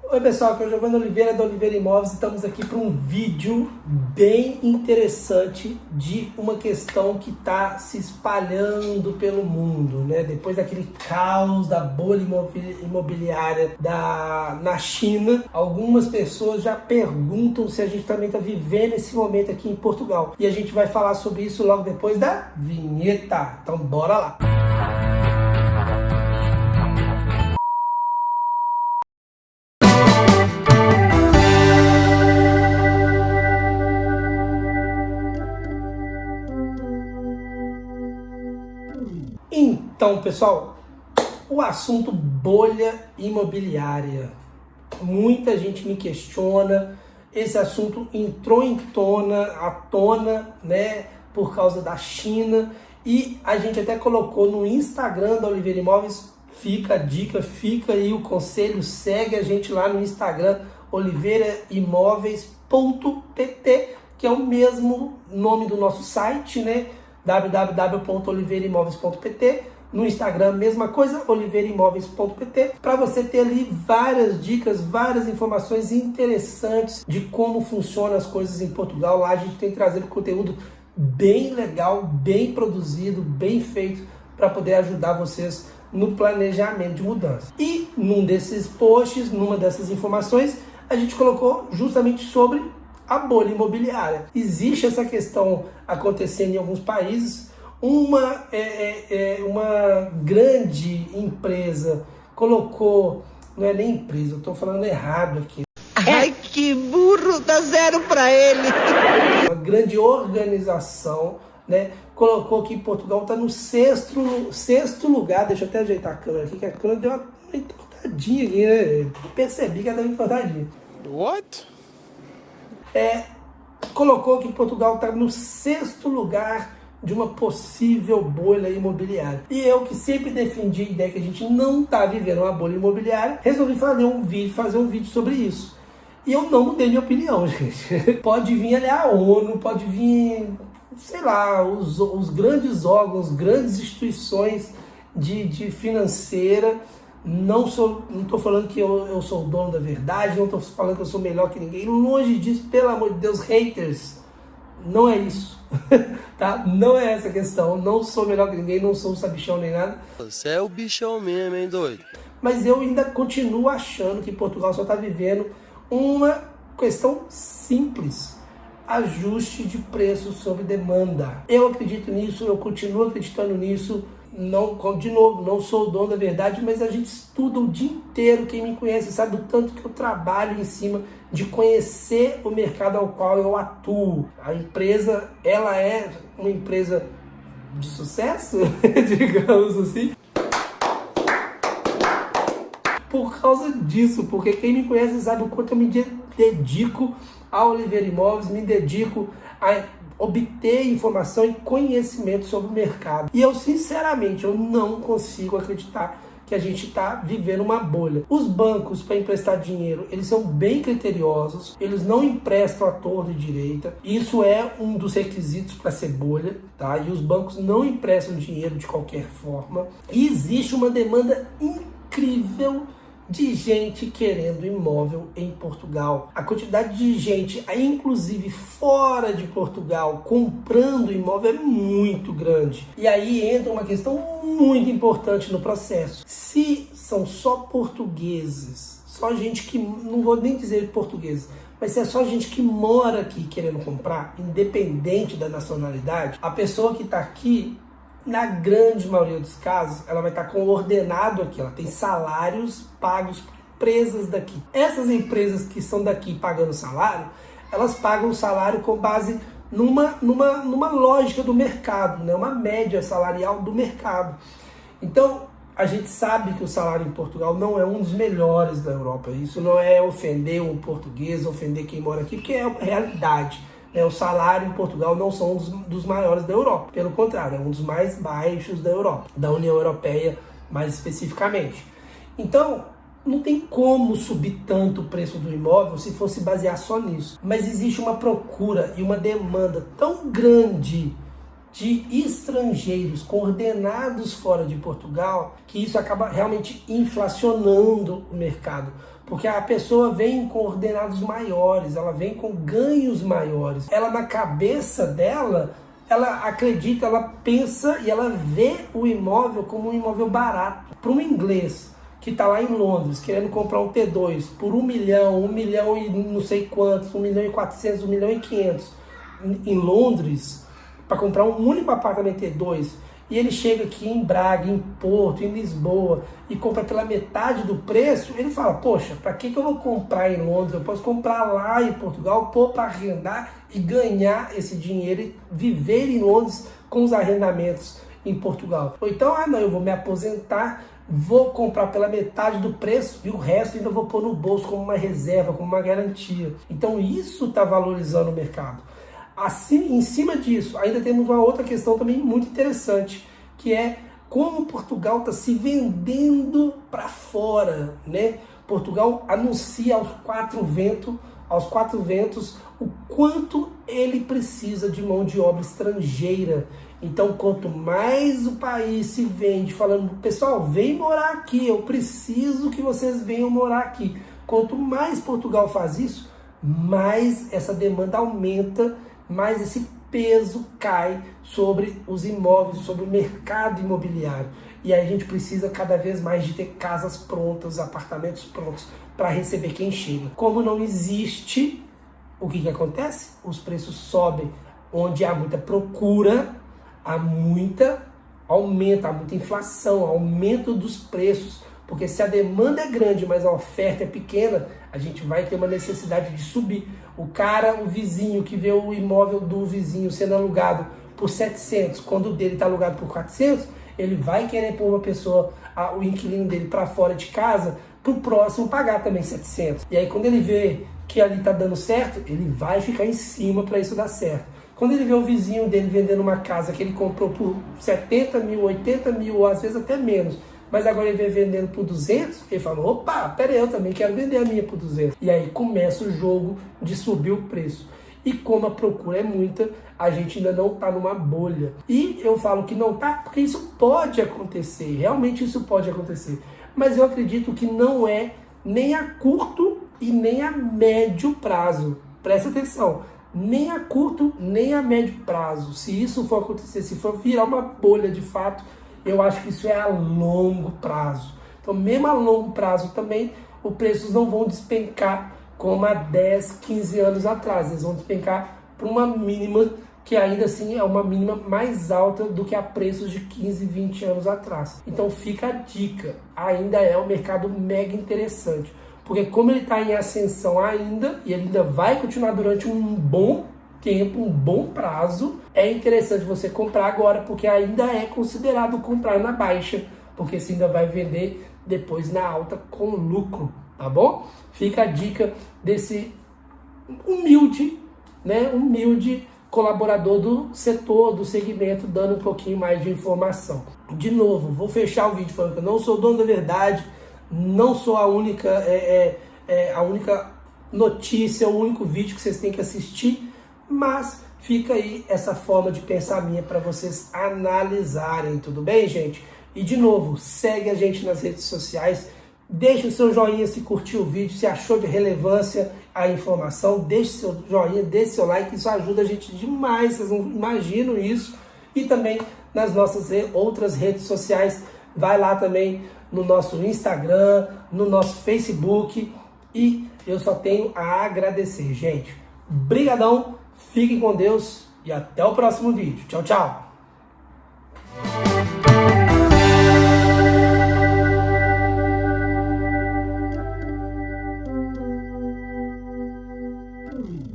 Oi pessoal, aqui é o Giovanni Oliveira da Oliveira Imóveis. Estamos aqui para um vídeo bem interessante de uma questão que está se espalhando pelo mundo, né? Depois daquele caos da bolha imobiliária na China, algumas pessoas já perguntam se a gente também está vivendo esse momento aqui em Portugal. E a gente vai falar sobre isso logo depois da vinheta. Então bora lá! Então, pessoal, o assunto bolha imobiliária. Muita gente me questiona, esse assunto entrou à tona, né, por causa da China, e a gente até colocou no Instagram da Oliveira Imóveis. Fica a dica, fica aí o conselho, segue a gente lá no Instagram, oliveiraimóveis.pt, que é o mesmo nome do nosso site, né, www.oliveiraimóveis.pt. No Instagram, mesma coisa, oliveiraimóveis.pt, para você ter ali várias dicas, várias informações interessantes de como funcionam as coisas em Portugal. Lá a gente tem trazido conteúdo bem legal, bem produzido, bem feito, para poder ajudar vocês no planejamento de mudança. E num desses posts, numa dessas informações, a gente colocou justamente sobre a bolha imobiliária. Existe essa questão acontecendo em alguns países. Uma grande empresa colocou, não é nem empresa, eu estou falando errado aqui. Ai, que burro, dá zero para ele. Uma grande organização, né, colocou que Portugal está no sexto lugar. Deixa eu até ajeitar a câmera aqui, que a câmera deu uma entortadinha aqui, né? Percebi que ela deu uma entortadinha. What? Colocou que Portugal está no sexto lugar de uma possível bolha imobiliária. E eu, que sempre defendi a ideia que a gente não está vivendo uma bolha imobiliária, resolvi fazer um vídeo sobre isso. E eu não mudei minha opinião, gente. Pode vir ali a ONU, pode vir, sei lá, os grandes órgãos, grandes instituições de financeira. Não estou falando que eu sou o dono da verdade, não estou falando que eu sou melhor que ninguém. Longe disso, pelo amor de Deus, haters. Não é isso, tá? Não é essa a questão. Não sou melhor que ninguém, não sou um sabichão nem nada. Você é o bichão mesmo, hein, doido? Mas eu ainda continuo achando que Portugal só está vivendo uma questão simples: ajuste de preço sob demanda. Eu acredito nisso, eu continuo acreditando nisso. Não, de novo, não sou o dono da verdade, mas a gente estuda o dia inteiro. Quem me conhece sabe o tanto que eu trabalho em cima de conhecer o mercado ao qual eu atuo. A empresa, ela é uma empresa de sucesso, digamos assim, por causa disso, porque quem me conhece sabe o quanto eu me dedico a Oliveira Imóveis, me dedico a obter informação e conhecimento sobre o mercado. E eu, sinceramente, eu não consigo acreditar que a gente está vivendo uma bolha. Os bancos, para emprestar dinheiro, eles são bem criteriosos, eles não emprestam à torta e direita. Isso é um dos requisitos para ser bolha, tá? E os bancos não emprestam dinheiro de qualquer forma. E existe uma demanda incrível de gente querendo imóvel em Portugal. A quantidade de gente, inclusive fora de Portugal, comprando imóvel é muito grande. E aí entra uma questão muito importante no processo. Se são só portugueses, só gente que, não vou nem dizer portugueses, mas se é só gente que mora aqui querendo comprar, independente da nacionalidade, a pessoa que está aqui, na grande maioria dos casos, ela vai estar com o ordenado aqui. Ela tem salários pagos por empresas daqui. Essas empresas que são daqui pagando salário, elas pagam o salário com base numa lógica do mercado, né? Uma média salarial do mercado. Então, a gente sabe que o salário em Portugal não é um dos melhores da Europa. Isso não é ofender um português, ofender quem mora aqui, porque é a realidade. O salário em Portugal não são dos maiores da Europa. Pelo contrário, é um dos mais baixos da Europa, da União Europeia mais especificamente. Então, não tem como subir tanto o preço do imóvel se fosse basear só nisso. Mas existe uma procura e uma demanda tão grande de estrangeiros coordenados fora de Portugal, que isso acaba realmente inflacionando o mercado. Porque a pessoa vem com coordenados maiores, ela vem com ganhos maiores. Ela, na cabeça dela, ela acredita, ela pensa e ela vê o imóvel como um imóvel barato. Para um inglês que está lá em Londres, querendo comprar um T2 por 1 milhão e não sei quantos, 1.400.000, 1.500.000 em Londres, para comprar um único apartamento T2, e ele chega aqui em Braga, em Porto, em Lisboa, e compra pela metade do preço, ele fala, poxa, para que eu vou comprar em Londres? Eu posso comprar lá em Portugal, pôr para arrendar e ganhar esse dinheiro e viver em Londres com os arrendamentos em Portugal. Ou então, não, eu vou me aposentar, vou comprar pela metade do preço e o resto ainda vou pôr no bolso como uma reserva, como uma garantia. Então isso está valorizando o mercado. Assim, em cima disso, ainda temos uma outra questão também muito interessante, que é como Portugal está se vendendo para fora, né? Portugal anuncia aos quatro ventos o quanto ele precisa de mão de obra estrangeira. Então, quanto mais o país se vende falando, pessoal, vem morar aqui, eu preciso que vocês venham morar aqui. Quanto mais Portugal faz isso, mais essa demanda aumenta, mais esse peso cai sobre os imóveis, sobre o mercado imobiliário. E aí a gente precisa cada vez mais de ter casas prontas, apartamentos prontos para receber quem chega. Como não existe, o que acontece? Os preços sobem. Onde há muita procura, aumenta muita inflação, aumento dos preços. Porque se a demanda é grande, mas a oferta é pequena, a gente vai ter uma necessidade de subir. O vizinho que vê o imóvel do vizinho sendo alugado por 700, quando o dele está alugado por 400, ele vai querer pôr uma pessoa, o inquilino dele para fora de casa, para o próximo pagar também 700. E aí quando ele vê que ali está dando certo, ele vai ficar em cima para isso dar certo. Quando ele vê o vizinho dele vendendo uma casa que ele comprou por 70 mil, 80 mil, ou às vezes até menos, mas agora ele vem vendendo por 200, ele fala, opa, peraí, eu também quero vender a minha por 200. E aí começa o jogo de subir o preço. E como a procura é muita, a gente ainda não está numa bolha. E eu falo que não está porque isso pode acontecer, realmente isso pode acontecer. Mas eu acredito que não é nem a curto e nem a médio prazo. Presta atenção, nem a curto nem a médio prazo. Se isso for acontecer, se for virar uma bolha de fato, eu acho que isso é a longo prazo. Então, mesmo a longo prazo também, os preços não vão despencar como há 10, 15 anos atrás. Eles vão despencar para uma mínima que ainda assim é uma mínima mais alta do que a preços de 15, 20 anos atrás. Então, fica a dica. Ainda é um mercado mega interessante. Porque como ele está em ascensão ainda, e ele ainda vai continuar durante um bom tempo, um bom prazo, é interessante você comprar agora, porque ainda é considerado comprar na baixa, porque você ainda vai vender depois na alta com lucro, tá bom? Fica a dica desse humilde colaborador do setor, do segmento, dando um pouquinho mais de informação. De novo, vou fechar o vídeo falando que eu não sou dono da verdade, não sou a única notícia, o único vídeo que vocês têm que assistir, mas fica aí essa forma de pensar minha para vocês analisarem, tudo bem, gente? E de novo, segue a gente nas redes sociais, deixa o seu joinha se curtiu o vídeo, se achou de relevância a informação, deixe seu joinha, deixe seu like, isso ajuda a gente demais, vocês não imaginam isso. E também nas nossas outras redes sociais, vai lá também no nosso Instagram, no nosso Facebook, e eu só tenho a agradecer, gente. Brigadão! Fiquem com Deus e até o próximo vídeo. Tchau, tchau!